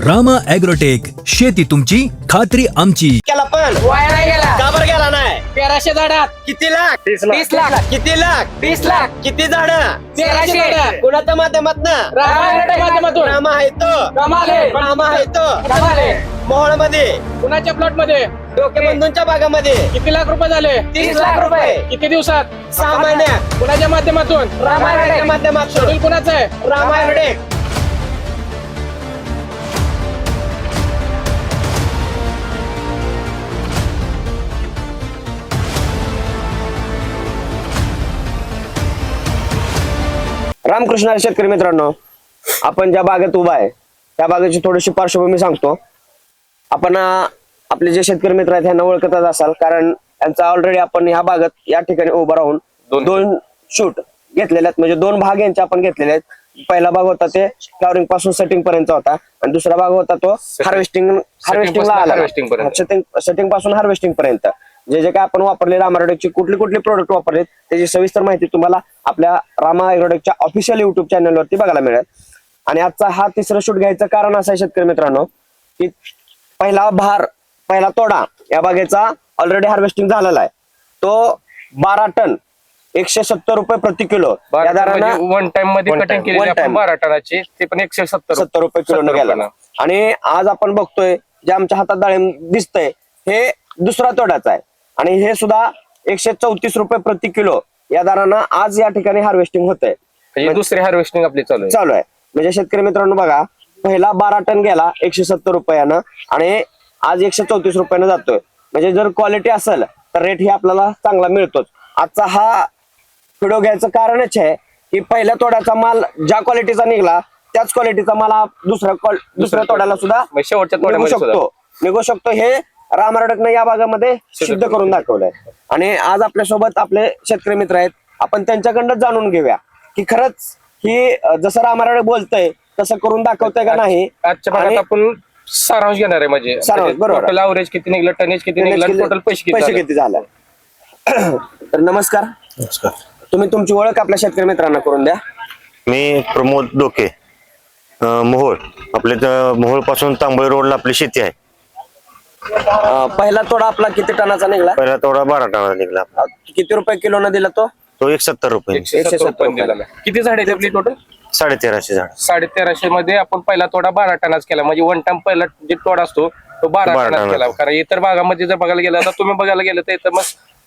Rama agrotech, शेती तुमची, खात्री आमची. केला पण वाया नाही गेला. का बरं गेला नाही? 1300 झाडात किती लाख? 30 लाख किती लाख? 30 लाख किती झाड? 1300 झाडं. कुणाच्या माध्यमातून? रामायणाच्या माध्यमातून. रामा आहे तो. कमाल आहे. रामा आहे तो. कमाल आहे. मोहोळ मध्ये, कुणाच्या प्लॉट मध्ये डोकेबंधूंच्या भागामध्ये किती लाख रुपये झाले? 30 लाख रुपये. किती दिवसात? 6 महिन्यात. कुणाच्या माध्यमातून? रामायणाच्या माध्यमातून. शेड्यूल कुणाचं आहे? रामायण. रामकृष्ण हरी शेतकरी मित्रांनो, आपण ज्या बागेत उभा आहे त्या बागेची थोडीशी पार्श्वभूमी सांगतो. आपण आपले जे शेतकरी मित्र आहेत त्यांना ओळखतच असाल, कारण त्यांचा ऑलरेडी आपण ह्या बागेत या ठिकाणी उभा राहून दोन शूट घेतलेले आहेत. म्हणजे 2 भाग यांचे आपण घेतलेले आहेत. पहिला भाग होता ते फ्लॉवरिंग पासून सेटिंग पर्यंत होता आणि दुसरा भाग होता तो हार्वेस्टिंगला आला. सेटिंग पासून हार्वेस्टिंग पर्यंत जे जे काय आपण वापरले रामा ॲग्रोटेकची कुठली प्रोडक्ट वापरले त्याची सविस्तर माहिती तुम्हाला आपल्या रामा ॲग्रोटेकच्या ऑफिशियल युट्यूब चॅनलवरती बघायला मिळेल. आणि आजचा हा तिसरा शूट घ्यायचं कारण असं आहे शेतकरी मित्रांनो, की पहिला तोडा या बागेचा ऑलरेडी हार्वेस्टिंग झालेला आहे. तो 12 टन 170 रुपये प्रति किलो या दराने वन टाइम मध्ये One कटिंग time, केलेली one आपण time. 12 टनाची, ते पण 170 रुपये किलो गेला. आणि आज आपण बघतोय जे आमच्या हातात डाळिंब दिसतंय हे दुसरा तोड्याचा आहे आणि हे सुद्धा 134 रुपये प्रति किलो या दरानं आज या ठिकाणी हार्वेस्टिंग होतंय. म्हणजे दुसरी हार्वेस्टिंग आपली चालू आहे. म्हणजे शेतकरी मित्रांनो बघा, पहिला 12 टन गेला 170 रुपयानं आणि आज 134 रुपयानं जातोय. म्हणजे जर क्वालिटी असेल तर रेट ही आपल्याला चांगला मिळतोच. आजचा हा व्हिडिओ घ्यायचं कारणच आहे की पहिल्या तोड्याचा माल ज्या क्वालिटीचा निघाला त्याच क्वालिटीचा माल दुसऱ्या तोड्याला सुद्धा शेवटच्या निघू शकतो. हे रामा ॲग्रोटेकने या भागामध्ये सिद्ध करून दाखवलंय. आणि आज आपल्यासोबत आपले शेतकरी मित्र आहेत, आपण त्यांच्याकडनं जाणून घेऊया की खरंच ही जसं रामा ॲग्रोटेक बोलतंय तसं करून दाखवतंय का नाही. आजच्या भागात आपण सारांश घेणार आहे. म्हणजे बरोबर. टोटल ॲव्हरेज किती निघलं, टनेज किती निघलं, टोटल पैसे किती झाले. तर नमस्कार. तुम्ही तुमची ओळख आपल्या शेतकरी मित्रांना करून द्या. मी प्रमोद डोके, मोहोळ. आपले मोहोळ पासून तांबोळी रोडला आपली शेती आहे. पहिला तोडा आपला किती टनाचा निघाला? पहिला तोडा 12 टनाचा निघाला. किती रुपये किलोनं दिला तो? 170 रुपये. 170 दिलेला. किती झाड आहेत आपली टोटल? 1350 झाड. 1350 मध्ये आपण पहिला तोडा 12 टनाच केला. म्हणजे वन टाइम पहिला जे तोडा असतो तो 12 टनाच केला. कारण इतर भागामध्ये जर बघायला गेलं, आता तुम्ही बघायला गेलं तर मग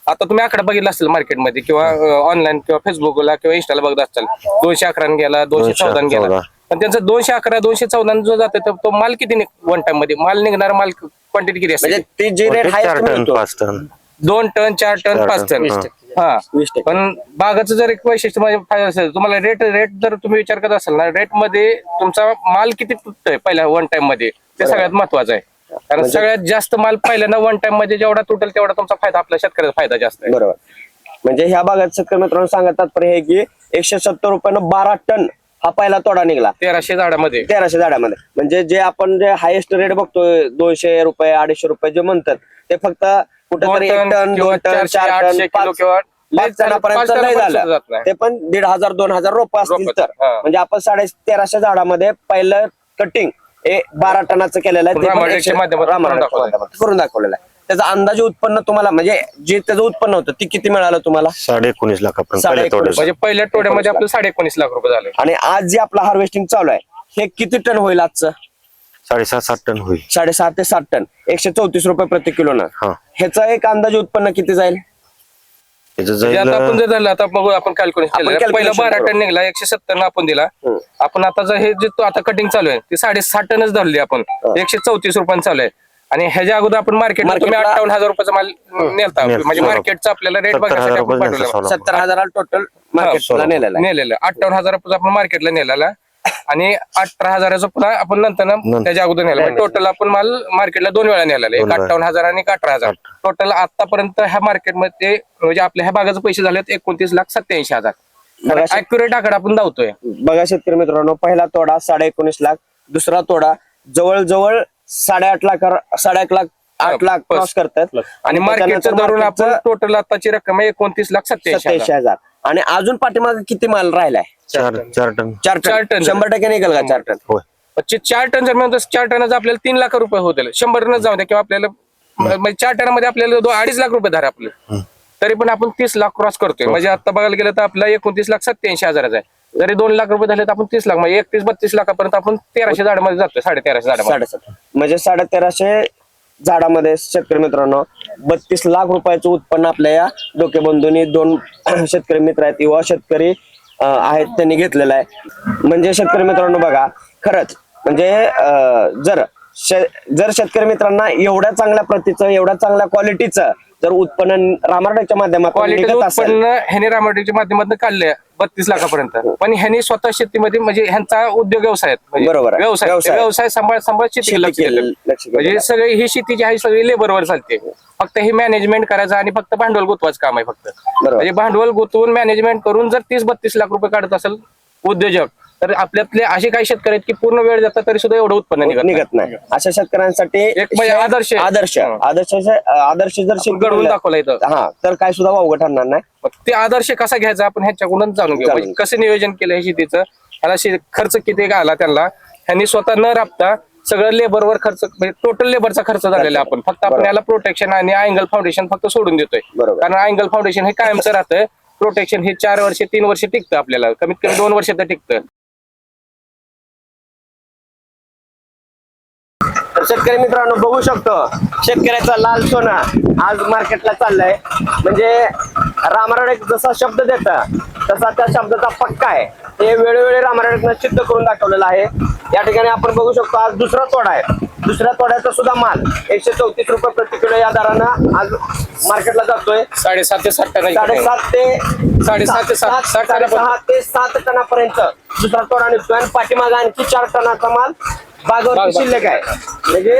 आता तुम्ही आकडा बघितला असेल मार्केटमध्ये किंवा ऑनलाईन किंवा फेसबुकला किंवा इंस्टाला बघत असाल, 211 गेला, 214 गेला. पण त्यांचा 211 214 जो जातो तो माल किती वन टाइम मध्ये माल निघणार, माल क्वांटिटी किती असते? म्हणजे ती जी rate 4 ton 5 ton 2 ton 4 ton 5 ton. हा. 20%. पण बागाचं जर एक वैशिष्ट्य म्हणजे फायदा असेल तुम्हाला, रेट जर तुम्ही विचार करत असाल ना, रेट मध्ये तुमचा माल किती तुटतोय पहिल्या वन टाइम मध्ये ते सगळ्यात महत्वाचं आहे. कारण सगळ्यात जास्त माल पहिल्यांदा वन टाइम मध्ये जेवढा तुटेल तेवढा तुमचा फायदा, आपल्या शेतकऱ्याचा फायदा जास्त आहे. बरोबर. म्हणजे ह्या भागात शेतकरी मित्रांनो सांगत तात्पर्य हे की 170 रुपयानं 12 टन हा पहिला तोडा निघाला 1300 झाडामध्ये. 1300 झाडामध्ये. म्हणजे जे आपण जे हायेस्ट रेट बघतोय 200 रुपये 250 रुपये जे म्हणतात ते फक्त कुठेतरी 1 टन 2 टन 4 टन 5 टनापर्यंत नाही झालं. ते पण 1500 2000 रोप असतील तर. म्हणजे आपण 1350 झाडामध्ये पहिलं कटिंग 12 टनाचं केलेलं आहे, ते पण 100 करून दाखवलेलं आहे. त्याचं अंदाजे उत्पन्न तुम्हाला म्हणजे जे त्याचं उत्पन्न होतं ते किती मिळालं तुम्हाला? 19.5 लाखापर्यंत पहिल्या 19.5 तोड्यात. म्हणजे पहिल्या टोड्यामध्ये आपलं 19.5 लाख रुपये झाले. आणि आज जे आपलं हार्वेस्टिंग चालू आहे हे किती टन होईल आजचं? 6.5-7 टन होईल. 6.5 ते 7 टन 134 रुपये प्रति किलो ना. हा. ह्याचं एक अंदाजे उत्पन्न किती जाईल? त्याचं म्हणजे जाईल आता आपण जर झालं, आता बघू आपण कॅल्क्युलेशन केलं. calculation पहिला 12 करू. टन निघाला, 170 आपण दिला. आपण आता जर हे जे आता कटिंग चालू आहे ती 6.5 टनच धरली आपण, 134 रुपयानं चालू आहे. आणि ह्याच्या अगोदर आपण मार्केटला तुम्ही 58,000 रुपयाचा माल नेलता. म्हणजे मार्केटचा आपल्याला रेट बघायसाठी आपण पाठवला 70,000 टोटल मार्केटला नेलेला आहे. नेलेलं 58,000 रुपयाचा आपण मार्केटला नेलेला आणि 18,000चा पुन्हा आपण नंतर त्याच्या अगोदर नेला. टोटल आपण माल मार्केटला 2 वेळा नेलेला, एक 58,000 आणि एक 18,000. टोटल आतापर्यंत ह्या मार्केटमध्ये म्हणजे आपल्या ह्या भागाचे पैसे झाले 29,87,000. अॅक्युरेट आकडा आपण धावतोय. बघा शेतकरी मित्रांनो, पहिला तोडा 19.5 लाख, दुसरा तोडा जवळजवळ 8.5 लाख 8 लाख क्रॉस करतात. आणि मार्केटचं धरून आपण टोटल आताची रक्कम आहे 29,87,000. आणि अजून पाठीमागे किती माल राहिलाय? 4 टन. 4 टन 100% निघेल का? 4 टन. होय. म्हणजे 4 टन जर म्हणतो 4 टनाचं आपल्याला 3 लाख रुपये होतील, 100 टन जाऊ द्या किंवा आपल्याला म्हणजे 4 टनामध्ये आपल्याला 2-2.5 लाख रुपये धरा आपले, तरी पण आपण 30 लाख क्रॉस करतोय. म्हणजे आता बघायला गेलं तर आपला 29,87,000 आहे. जरी 2 लाख रुपये झाले तर आपण 30 लाख म्हणजे 31-32 लाखापर्यंत आपण 1300 झाडामध्ये जातोय, 1350 झाडामध्ये. 7.5 म्हणजे 1350 झाडामध्ये शेतकरी मित्रांनो 32 लाख रुपयाचं उत्पन्न आपल्या या डोके बंधूंनी 2 शेतकरी मित्र आहेत, युवा शेतकरी आहेत, त्यांनी घेतलेलं आहे. म्हणजे शेतकरी मित्रांनो बघा, खरंच म्हणजे जर शेतकरी मित्रांना एवढ्या चांगल्या प्रतीचं, एवढ्या चांगल्या क्वालिटीचं जर उत्पन्न रामारडेच्या माध्यमातून क्वालिटीचं निघत असेल, उत्पन्न ह्याने रामाटेकच्या माध्यमातून काढले 32 लाखापर्यंत. पण ह्यांनी स्वतः शेतीमध्ये म्हणजे ह्यांचा उद्योग व्यवसाय आहेत. म्हणजे बरोबर आहे. व्यवसाय सांभाळ शेती लक्ष दिलं. म्हणजे सगळी ही शेती जी आहे सगळी लेबरवर चालते. फक्त ही मॅनेजमेंट करायचं आणि फक्त भांडवल गुंतवायचं काम आहे फक्त. म्हणजे भांडवल गुंतवून मॅनेजमेंट करून जर 30-32 लाख रुपये काढत असेल उद्योजक, तर आपल्यातले असे काही शेतकरी आहेत की पूर्ण वेळ जातात तरी सुद्धा एवढं उत्पन्न निघत नाही. अशा शेतकऱ्यांसाठी एक म्हणजे आदर्श जर घडवून दाखवला इथं. हा तर काय सुद्धा वावगं ठरणार नाही. मग ते आदर्श कसा घ्यायचा आपण ह्याच्याकडून जाणून घेऊ. म्हणजे कसं नियोजन केलं हे शेतीचं, ह्याला खर्च किती आला त्यांना, ह्यांनी स्वतः न राबता सगळं लेबरवर खर्च म्हणजे टोटल लेबरचा खर्च झालेला आपण फक्त आपण याला प्रोटेक्शन आणि अँगल फाउंडेशन फक्त सोडून देतोय. कारण अँगल फाउंडेशन हे कायमचं राहतं, प्रोटेक्शन हे 4 वर्ष 3 वर्ष टिकतं, आपल्याला कमीत कमी 2 वर्ष तर टिकतं. तर शेतकरी मित्रांनो बघू शकतो शेतकऱ्याचा लाल सोना आज मार्केटला चाललाय. म्हणजे रामारडे जसा शब्द देता तसा त्या शब्दाचा पक्का आहे. हे वेळोवेळी रामारडेनं सिद्ध करून दाखवलेलं आहे. या ठिकाणी आपण बघू शकतो आज दुसरा तोडा आहे. दुसऱ्या तोड्याचा सुद्धा माल 134 रुपये प्रति किलो या दरानं आज मार्केटला जातोय. 7.5 ते 7 टन 7.5 ते 7 टनापर्यंत दुसरा तोडा निघतोय आणि पाठीमागे आणखी 4 टनाचा माल बागावर शिल्लक आहे. म्हणजे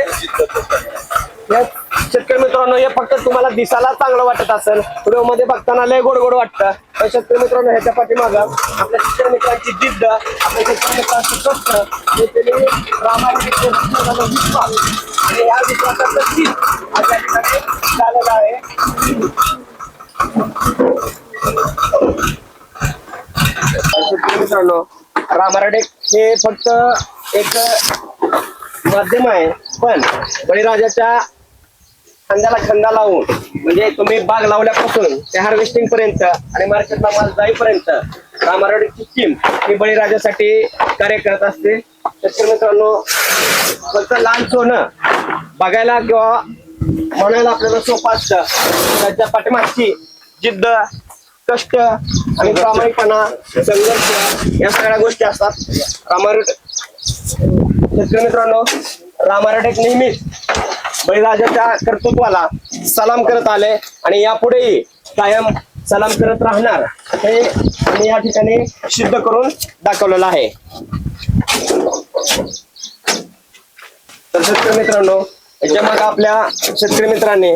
शेतकरी मित्रांनो हे फक्त तुम्हाला दिसायला चांगलं वाटत असेल, व्हिडिओ मध्ये बघताना लय गोड गोड वाटतं, पण शेतकरी मित्रांनो ह्याच्या पाठीमागं आपल्या शेतकरी मित्रांची जिद्द, आपल्या शेतकरी मित्रांचं कष्ट, आणि या विश्वासाचं चीज आज या ठिकाणी झालेलं आहे. शेतकरी मित्रांनो रामारडे हे फक्त एक माध्यम आहे, पण बळीराजाच्या खांद्याला खांदा लावून म्हणजे तुम्ही बाग लावल्यापासून ते हार्वेस्टिंग पर्यंत आणि मार्केटला माल जाईपर्यंत रामारडेची टीम ही बळीराजासाठी कार्य करत असते. शेतकरी मित्रांनो फक्त लाल सोनं बघायला किंवा म्हणायला आपल्याला सोपं असतं, त्याच्या पाठीमागची जिद्द, कष्ट आणि प्रामाणिकपणा, संघर्ष या सगळ्या गोष्टी असतात. शेतकरी मित्रांनो रामारडे नेहमीच बळीराजाच्या कर्तृत्वाला सलाम करत आले आणि यापुढेही कायम सलाम करत राहणार हे आम्ही या ठिकाणी सिद्ध करून दाखवलेलं आहे. तर शेतकरी मित्रांनो याच्या मागे आपल्या शेतकरी मित्रांनी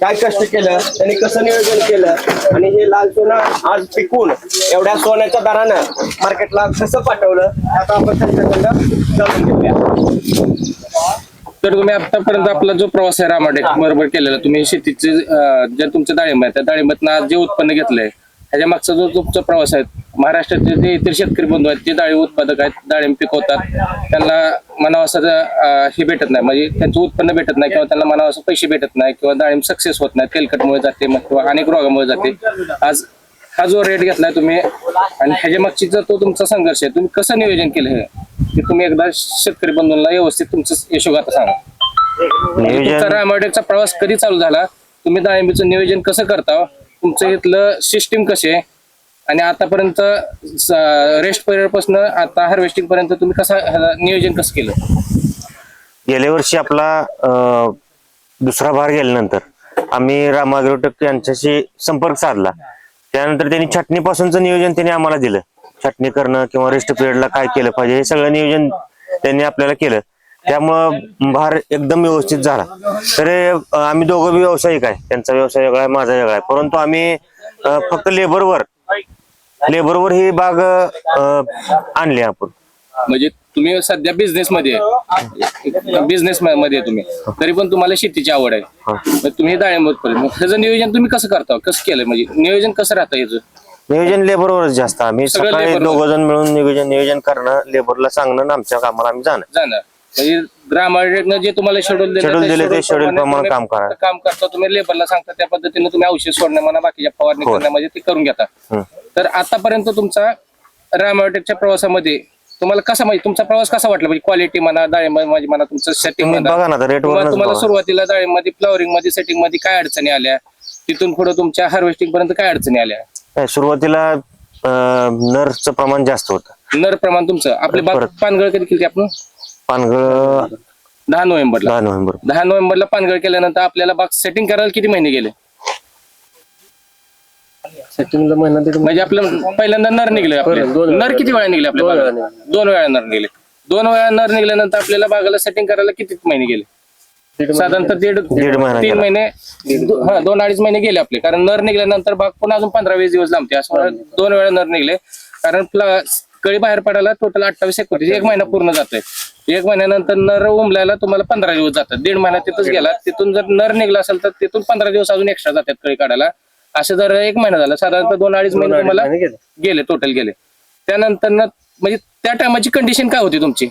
काय कष्ट केलं, त्यांनी कसं नियोजन केलं आणि हे लाल सोनं आज पिकून एवढ्या सोन्याच्या दरानं मार्केटला कसं पाठवलं आता आपण त्यांच्याकडनं जाणून घेऊया. तर तुम्ही आतापर्यंत आपला जो प्रवास आहे रामाटेक बरोबर केलेला, तुम्ही शेतीचे जे तुमचे डाळिंब आहे त्या डाळिंबातनं आज जे उत्पन्न घेतलंय ह्याच्या मागचा जो तुमचा प्रवास आहे, महाराष्ट्राचे जे इतर शेतकरी बंधू आहेत, जे डाळिंब उत्पादक आहेत, डाळिंब पिकवतात, त्यांना म्हणावं असं हे भेटत नाही, म्हणजे त्यांचं उत्पन्न भेटत नाही किंवा त्यांना म्हणावं असं पैसे भेटत नाही किंवा डाळिंब सक्सेस होत नाही, तेलकटमुळे जाते किंवा अनेक रोगामुळे जाते. आज हा जो रेट घेतलाय तुम्ही आणि ह्याच्या मागची जो तो तुमचा संघर्ष आहे, तुम्ही कसं नियोजन केलं हे की तुम्ही एकदा शेतकरी बंधूंना व्यवस्थित तुमचं यशोगाथा सांगा. तुमचा रामाटेकचा प्रवास कधी चालू झाला, तुम्ही डाळिंबीचं नियोजन कसं करता, तुमचं इथलं सिस्टीम कसे आणि आतापर्यंत रेस्ट पिरियड पासून आता हार्वेस्टिंग पर्यंत तुम्ही नियोजन कसं केलं? गेल्या वर्षी आपला दुसरा भार गेल्यानंतर आम्ही राम ॲग्रोटेक यांच्याशी संपर्क साधला. त्यानंतर त्यांनी छाटणीपासूनचं नियोजन त्यांनी आम्हाला दिलं. छाटणी करणं किंवा रेस्ट पिरियडला काय केलं पाहिजे हे सगळं नियोजन त्यांनी आपल्याला केलं. त्यामुळं भार एकदम व्यवस्थित झाला. तर आम्ही दोघं बी व्यावसायिक आहे, त्यांचा व्यवसाय वेगळा आहे, माझा वेगळा आहे, परंतु आम्ही फक्त लेबरवर ही बाग आणली आपण. म्हणजे तुम्ही सध्या बिझनेस मध्ये तुम्ही तरी पण तुम्हाला शेतीची आवड आहे, तुम्ही डाळिंब उत्पादन, त्याचं नियोजन तुम्ही कसं करता, कसं केलं, म्हणजे नियोजन कसं राहतं याचं? नियोजन लेबरवरच जास्त. आम्ही सगळं सकाळी labor वर. दोघ जण मिळून नियोजन करणं, लेबरला सांगणं आणि आमच्या कामाला आम्ही जाणं. जाणार म्हणजे ग्रामवाड्यानं जे तुम्हाला शेड्यूल Schedule दिले ते schedule प्रमाणे काम करा. काम करता तुम्ही लेबरला सांगता त्या पद्धतीने तुम्ही औषध सोडणं म्हणा बाकीच्या फवारणी होय. करण्यामध्ये ते करून घेता. हं. तर आतापर्यंत तुमचा रामायटेकच्या प्रवासामध्ये तुम्हाला कसा म्हणजे तुमचा प्रवास कसा वाटला म्हणजे क्वालिटी म्हणा डाळिंब म्हणा तुमचं सेटिंग तुम्ही म्हणा बघा ना रेट तुम्हाला वर सुरुवातीला डाळिंबमध्ये फ्लॉवरिंग मध्ये सेटिंग मध्ये काय अडचणी आल्या तिथून पुढे तुमच्या हार्वेस्टिंग पर्यंत काय अडचणी आल्या? सुरुवातीला नरचं प्रमाण जास्त होतं. नर प्रमाण तुमचं आपली बाग परत. पानगळ कधी केली आपण पानगळ 10 नोव्हेंबरला 10 नोव्हेंबर 10 नोव्हेंबरला पानगळ केल्यानंतर आपल्याला बाग सेटिंग करायला किती महिने गेले? म्हणजे आपलं पहिल्यांदा नर निघले आपले नर किती वेळा निघले आपल्या बागेला? 2 वेळा नर निघले. 2 वेळा नर निघल्यानंतर आपल्याला बागाला सेटिंग करायला किती महिने गेले? साधारणतः दीड महिना 3 गेला. महिने 2-2.5 महिने गेले आपले कारण नर निघल्यानंतर बाग पुन्हा अजून 15-20 दिवस लांबते असं 2 वेळा नर निघले कारण कळी बाहेर पडायला टोटल 28 एकोणतीस 1 महिना पूर्ण जातोय. 1 महिन्यानंतर नर उमलायला तुम्हाला 15 दिवस जातात. 1.5 महिना तिथंच गेला. तिथून जर नर निघला असेल तर तिथून 15 दिवस अजून एक्स्ट्रा जातात कळी काढायला. असं जर 1 महिना झाला साधारणतः 2-2.5 महिने तुम्हाला गेले टोटल गेले. त्यानंतर म्हणजे त्या टायमाची कंडिशन काय होती तुमची?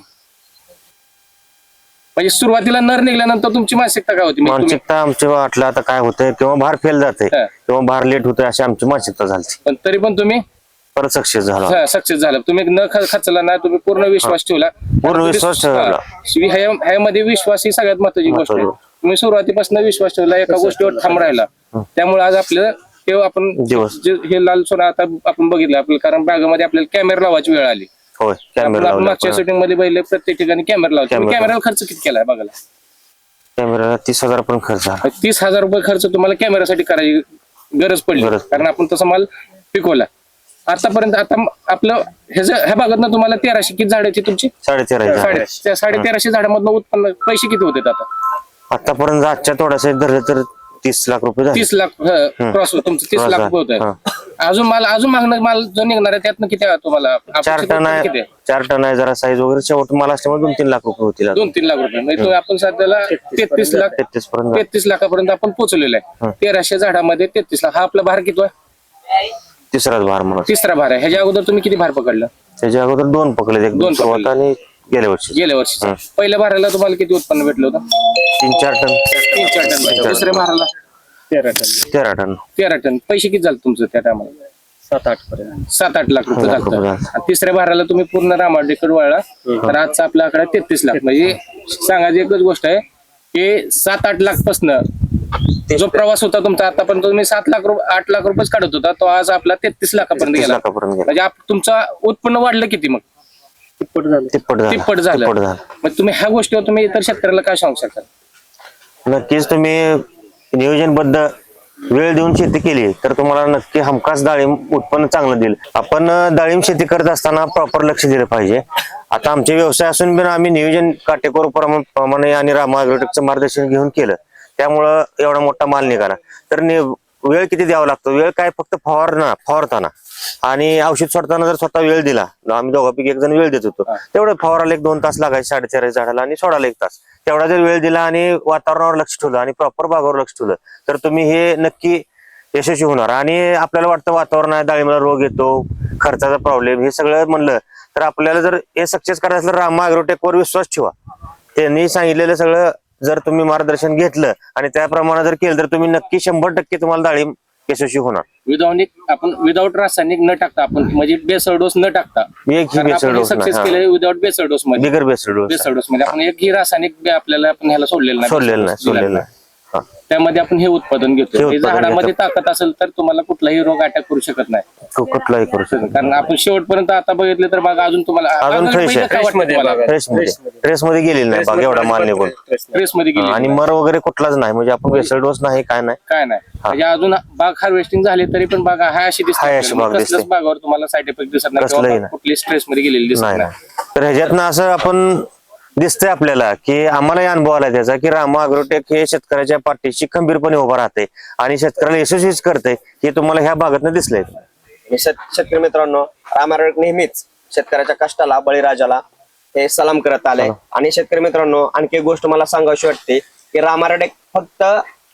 म्हणजे सुरुवातीला नर निघल्यानंतर तुमची मानसिकता काय होती? म्हणजे तुम्ही- मानसिकता आमची वाटलं आता काय होतंय किंवा भार फेल जाते हा. किंवा भार लेट होतोय अशी आमची मानसिकता झाली. पण तरी पण तुम्ही परत सक्सेस झाला. सक्सेस झाला. तुम्ही न खचला ना तुम्ही पूर्ण विश्वास ठेवला. पूर्ण विश्वास ठेवला. ह्यामध्ये विश्वास ही सगळ्यात महत्वाची गोष्ट आहे. महत्वाची. तुम्ही सुरुवातीपासून विश्वास ठेवला एका गोष्टीवर ठाम राहिला त्यामुळे आज आपल्याला ते आपण दिवस. हे लाल सोना आता आपण बघितलं आपल्याला कारण बागामध्ये आपल्याला कॅमेरा लावायची वेळ आली. होय कॅमेरा आपण मागच्या शूटिंग मध्ये बघितलं प्रत्येक ठिकाणी कॅमेरा लावतो. कॅमेरा. कॅमेराला खर्च किती केलाय बघायला? कॅमेराला 30,000 पण खर्च झाला. 30,000 रुपये खर्च तुम्हाला कॅमेरासाठी करायची गरज पडली गरज. कारण आपण तसा माल पिकवला. आतापर्यंत आता आपलं ह्या भागातनं तुम्हाला 1300 किती झाडाची तुमची 13,500 1350 झाडामधनं उत्पन्न पैसे किती होते आता? आतापर्यंत आजच्या तोडासाठी धरले तर 30 लाख रुपये झाले. 30 लाख क्रॉस तुमचं 30 लाख रुपये होत हा. अजून मागणं माल जो निघणार आहे त्यातनं किती आहे तुम्हाला 4 अपेक्षित टन उत्पन्न किती आहे 4 टन आहे जरा साईज वगैरे शेवट माल असल्यामुळे 2-3 लाख रुपये होतील. 2-3 लाख रुपये म्हणजे तो आपण सध्याला 33 लाख 33 पर्यंत 33 लाखापर्यंत आपण पोहोचलेलो आहे. 1300 झाडामध्ये 33 लाख हा आपला भार किती आहे? तिसराच भार म्हणून. 3रा भार आहे. ह्याच्या अगोदर तुम्ही किती भार पकडला? त्याच्या अगोदर 2 पकडले एक दोन सुरुवात पकडले. आणि गेल्या वर्षी गेल्या वर्षी पहिल्या भाराला तुम्हाला किती उत्पन्न भेटलं होतं? 3-4 टन 3-4 टन. दुसऱ्या भाराला 13 टन 13 टन. पैसे किती झाले तुमचं त्या टायमाला? 7-8 लाख रुपये लाख रुपये झाले. झाले. आणि तिसऱ्या भाराला तुम्ही पूर्ण रामाडेकर वळला तर आजचा आपला आकडा 33 लाख. म्हणजे सांगायची एकच गोष्ट आहे की 7-8 लाख पासन जो प्रवास होता तुमचा आतापर्यंत तुम्ही 8 लाख रुपयेच काढत होता तो आज आपला 33 लाखापर्यंत 30 गेला. लाखापर्यंत गेला. म्हणजे तुमचं उत्पन्न वाढलं किती मग? तिप्पट झालं. तिप्पट झालं. तिप्पट झालं. मग तुम्ही ह्या गोष्टीवर तुम्ही इतर शेतकऱ्याला काय सांगू शकता? नक्कीच तुम्ही नियोजनबद्ध वेळ देऊन शेती केली तर तुम्हाला नक्की हमखास डाळिंब उत्पन्न चांगलं देईल. आपण डाळिंब शेती करत असताना प्रॉपर लक्ष दिलं पाहिजे. आता आमचे व्यवसाय असून पण आम्ही नियोजन काटेकोर प्रमाणे आणि रामा ॲग्रोटेकचं मार्गदर्शन घेऊन केलं त्यामुळं एवढा मोठा माल निघाला. तर वेळ किती द्यावा लागतो? वेळ काय फक्त फवारताना आणि औषध सोडताना जर स्वतः वेळ दिला आम्ही दोघांपैकी एक जण वेळ देत होतो तेवढं फवाराला 1-2 तास लागायचे 4.5 झाडाला आणि सोडायला 1 तास. तेवढा जर वेळ दिला आणि वातावरणावर लक्ष ठेवलं आणि प्रॉपर बागावर लक्ष ठेवलं तर तुम्ही हे नक्की यशस्वी होणार. आणि आपल्याला वाटतं वातावरण आहे डाळिंबाला रोग येतो खर्चाचा प्रॉब्लेम हे सगळं म्हणलं तर आपल्याला जर हे सक्सेस करायचं असेल तर रामा ॲग्रोटेकवर विश्वास ठेवा. त्यांनी सांगितलेलं सगळं जर तुम्ही मार्गदर्शन घेतलं आणि त्याप्रमाणे जर केलं तर तुम्ही नक्की 100% तुम्हाला डाळिंब यशस्वी होणार. विदाऊट रासायनिक न टाकता आपण म्हणजे बेसल डोस न टाकता एक ही बेसल डोस सक्सेस केलं विदाऊट बेसल डोस मध्ये. बिगर बेसल डोस बेसल डोस मध्ये आपण एक ही रासायनिक आपल्याला आपण ह्याला सोडलेलं सोडलेलं नाही. त्यामध्ये आपण हे उत्पादन घेतो. हे हे उत्पादन झाडामध्ये घेतो. ताकद असेल तर तुम्हाला कुठलाही रोग अटॅक करू शकत नाही. कुठलाही करू शकतो. कारण आपण शेवटपर्यंत आता बघितलं तर बाग अजून तुम्हाला अजून फ्रेश पहिलं काय वाटतं तुम्हाला? ट्रेस मध्ये गेलेली नाही बाग एवढा माल निघून ट्रेस मध्ये गेली आणि मर वगैरे कुठलाच नाही म्हणजे आपण बेसल डोस नाही काय नाही. काय नाही म्हणजे अजून बाग हार्वेस्टिंग झाली तरी पण बाग हाय अशी दिसते हाय अशी आपल्याला. बाग मग दिसते. कसल्याच बागावर तुम्हाला साईड इफेक्ट दिसत नाही कसलंही किंवा नाही. कुठली स्ट्रेस मध्ये गेलेली दिसत नाही नाही. नाही. तर ह्याच्यातनं असं आपण दिसतंय आपल्याला की आम्हालाही अनुभव आला त्याचा की रामा ॲग्रोटेक हे शेतकऱ्याच्या पाठीशी खंबीरपणे उभा राहते आणि शेतकऱ्याला यशस्वीच करते हे तुम्हाला ह्या भागातनं दिसलंय. शेतकरी मित्रांनो रामा ॲग्रोटेक नेहमीच शेतकऱ्याच्या कष्टाला बळीराजाला हे सलाम करत आले. आणि शेतकरी मित्रांनो आणखी एक गोष्ट मला सांगावीशी वाटते की रामा ॲग्रोटेक फक्त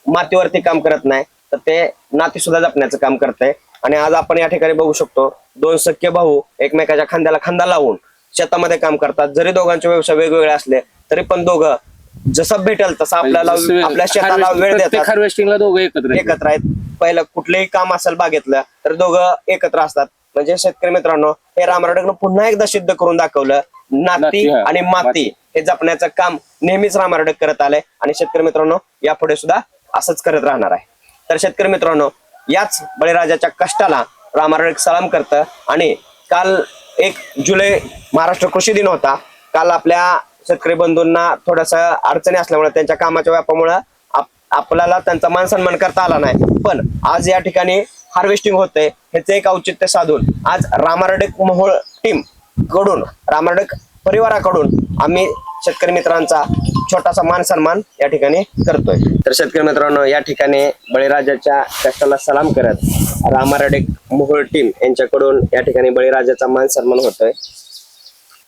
मातीवरती काम करत नाही तर ते नाती सुद्धा जपण्याचं काम करतंय. आणि आज आपण या ठिकाणी बघू शकतो 2 सख्खे भाऊ एकमेकाच्या खांद्याला खांदा लावून शेतामध्ये काम करतात. जरी दोघांचे व्यवसाय वेगवेगळे असले तरी पण दोघं जसं भेटेल तसं आपल्याला आपल्या शेताला वेळ देतात. हार्वेस्टिंगला दोघं एकत्र एकत्र आहेत. पहिलं कुठलंही काम असेल बागेतलं तर दोघं एकत्र असतात. म्हणजे शेतकरी मित्रांनो, हे रामराडेकनं पुन्हा एकदा सिद्ध करून दाखवलं, नाती हा. आणि माती हे जपण्याचं काम नेहमीच रामराडेक करत आलंय आणि शेतकरी मित्रांनो यापुढे सुद्धा असंच करत राहणार आहे. तर शेतकरी मित्रांनो, याच बळीराजाच्या कष्टाला रामराडेक सलाम करतं. आणि काल 1 जुलै महाराष्ट्र कृषी दिन होता. काल आपल्या शेतकरी बंधूंना थोडस अडचणी असल्यामुळे त्यांच्या कामाच्या व्यापामुळे आपल्याला त्यांचा मान सन्मान करता आला नाही. पण आज या ठिकाणी हार्वेस्टिंग होतंय, ह्याचं एक औचित्य साधून आज रामराडेक मोहोळ टीम कडून, रामराडेक परिवाराकडून आम्ही शेतकरी मित्रांचा छोटासा मान सन्मान या ठिकाणी करतोय. तर शेतकरी मित्रांनो, या ठिकाणी बळीराजाच्या कष्टाला सलाम करत रामराडेक मोहोळ टीम यांच्याकडून या ठिकाणी बळीराजाचा मान सन्मान होतोय.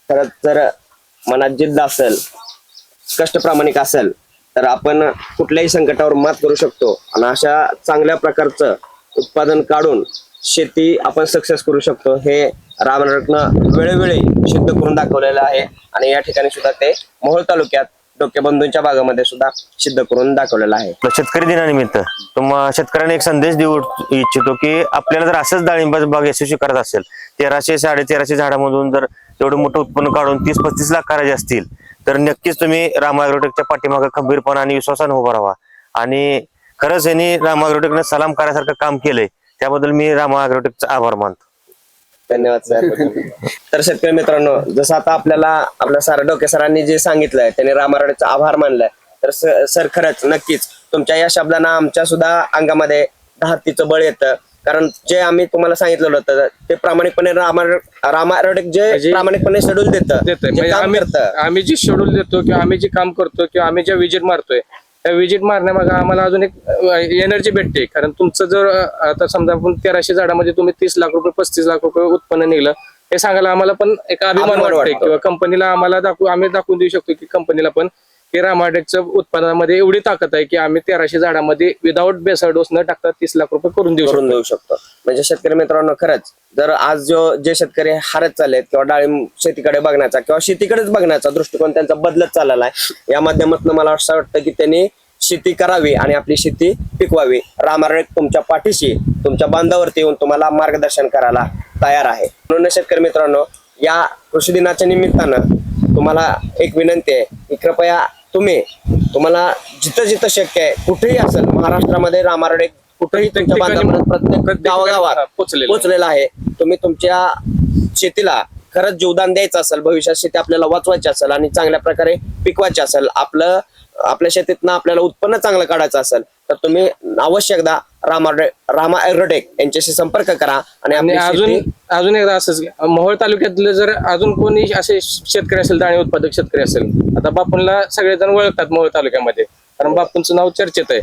खरंच जर मनात जिद्द असेल, कष्ट प्रामाणिक असेल तर आपण कुठल्याही संकटावर मात करू शकतो आणि अशा चांगल्या प्रकारचं उत्पादन काढून शेती आपण सक्सेस करू शकतो. हे रामराडेकनं वेळोवेळी सिद्ध करून दाखवलेलं आहे आणि या ठिकाणी सुद्धा ते मोहोळ तालुक्यात डोकेबंधूंच्या भागामध्ये सुद्धा सिद्ध करून दाखवलेलं आहे. शेतकरी दिनानिमित्त शेतकऱ्यांना एक संदेश देऊ इच्छितो की आपल्याला जर असंच डाळिंबाची बाग यशस्वी करत असेल, 1300-1350 झाडामधून जर एवढं मोठं उत्पन्न काढून 30-35 लाख करायचे असतील तर नक्कीच तुम्ही रामा ॲग्रोटेकच्या पाठीमागे खंबीरपणा आणि विश्वासाने उभा राहा. आणि खरंच यांनी रामा ॲग्रोटेकने सलाम करायसारखं काम केलंय, त्याबद्दल मी रामा ॲग्रोटेकचा आभार मानतो. धन्यवाद सर. तर शेतकरी मित्रांनो, जसं आता आपल्या डोके सरांनी जे सांगितलंय त्यांनी रामराडेचा आभार मानलाय, तर सर खरंच नक्कीच तुमच्या या शब्दांना आमच्या सुद्धा अंगामध्ये धास्तीचं बळ येतं. कारण जे आम्ही तुम्हाला सांगितलेलं होतं ते प्रामाणिकपणे रामराडेक जे प्रामाणिकपणे शेड्यूल देतं. आम्ही जे शेड्यूल देतो किंवा आम्ही जे काम करतो किंवा आम्ही ज्या विजिट मारतोय त्या विजिट मारण्यामागे आम्हाला अजून एक एनर्जी भेटते. कारण तुमचं जर आता समजा आपण 1300 झाडामध्ये तुम्ही 30 लाख रुपये 35 लाख रुपये उत्पन्न निघलं हे सांगायला आम्हाला पण एक अभिमान वाटतोय किंवा कंपनीला आम्हाला आम्ही दाखवून देऊ शकतो की कंपनीला पण की रामराडेकचं उत्पादनामध्ये एवढी ताकद आहे की आम्ही 1300 झाडामध्ये विदाऊट बेसल डोस न टाकता 30 लाख रुपये करून देऊ शकतो. म्हणजे शेतकरी मित्रांनो, खरंच जर आज जे शेतकरी हारत चाललेत किंवा डाळिंब शेतीकडे बघण्याचा किंवा शेतीकडेच बघण्याचा दृष्टिकोन त्यांचा बदलत चाललेला आहे, या माध्यमातून मला असं वाटतं की त्यांनी शेती करावी आणि आपली शेती पिकवावी. रामराडेक तुमच्या पाठीशी, तुमच्या बांधावरती येऊन तुम्हाला मार्गदर्शन करायला तयार आहे. म्हणून शेतकरी मित्रांनो, या कृषी दिनाच्या निमित्तानं तुम्हाला एक विनंती आहे की कृपया तुम्हाला जिथं शक्य आहे कुठेही असेल महाराष्ट्रामध्ये रामराडेक कुठेही तुमच्या बांधापर्यंत प्रत्येक गावागावात पोहोचलेला आहे. तुम्ही तुमच्या शेतीला खरंच जीवदान द्यायचं असेल, भविष्यात शेती आपल्याला वाचवायची असेल आणि चांगल्या प्रकारे पिकवायची असेल, आपल्या शेतीतनं आपल्याला उत्पन्न चांगलं काढायचं असेल तर तुम्ही अवश्य एकदा रामा ॲग्रोटेक यांच्याशी संपर्क करा. आणि अजून एकदा असंच मोहोळ तालुक्यातले जर अजून कोणी असे शेतकरी असेल, डाळी उत्पादक शेतकरी असेल, आता बापूंना सगळेजण ओळखतात मोहोळ तालुक्यामध्ये कारण बापूंचं नाव चर्चेत आहे.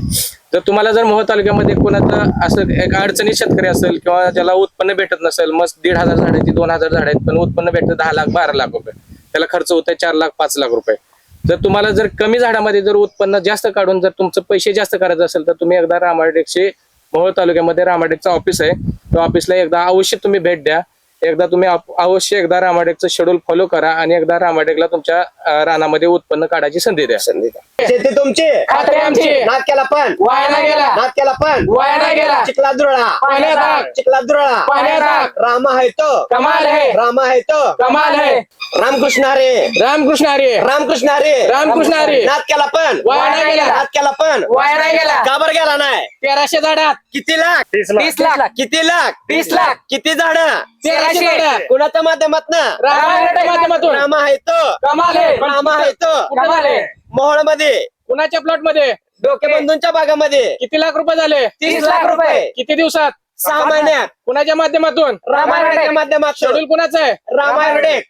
तर तुम्हाला जर मोहोळ तालुक्यामध्ये कोणाचं असं एक अडचणी शेतकरी असेल किंवा ज्याला उत्पन्न भेटत नसेल, मग 1500 झाडाची 2000 झाड आहेत पण उत्पन्न भेटतं 10 लाख 12 लाख रुपये, त्याला खर्च होत आहे 4 लाख 5 लाख रुपये. जर तुम्हाला जर कमी झाडामध्ये जर उत्पन्न जास्त काढून जर तुमचं पैसे जास्त करायचं असेल तर तुम्ही एकदा रामराडेकचे मोहोळ तालुक्यामध्ये रामराडेकचं ऑफिस आहे, त्या ऑफिसला एकदा अवश्य तुम्ही भेट द्या. एकदा तुम्ही अवश्य एकदा रामराडेकचं शेड्यूल फॉलो करा आणि एकदा रामराडेकला तुमच्या रानामध्ये उत्पन्न काढायची संधी द्या. शेती तुमची, खात्री आमची. नाद केला पण वाया नाही गेला. नाद केला पण वाया नाही गेला. चिखला दुरळा पाण्यात आग. चिखला दुरळा पाण्यात आग. राम आहे तो कमाल है. राम आहे तो कमाल है. रामकृष्ण हरे रामकृष्ण हरी. रामकृष्ण हरे रामकृष्ण हरी. नाद केला पण वाया नाही गेला. नाद केला पण वाया नाही गेला. का बरं गेला नाही? 1300 झाडात किती लाख? 30 लाख. किती लाख? 30 लाख. किती झाड? 1300 झाडात. कुणाच्या माध्यमातून? रामायणाच्या माध्यमातून. राम आहे तो कमाल है. राम आहे तो कमाल है. मोहोळ मध्ये कुणाच्या प्लॉट मध्ये डोकेबंधूंच्या भागामध्ये किती लाख रुपये झाले? 30 लाख रुपये. किती दिवसात? 6 महिन्यात कुणाच्या माध्यमातून? रामायणाच्या माध्यमातून शेड्यूल कुणाचं आहे? राम ॲग्रोटेक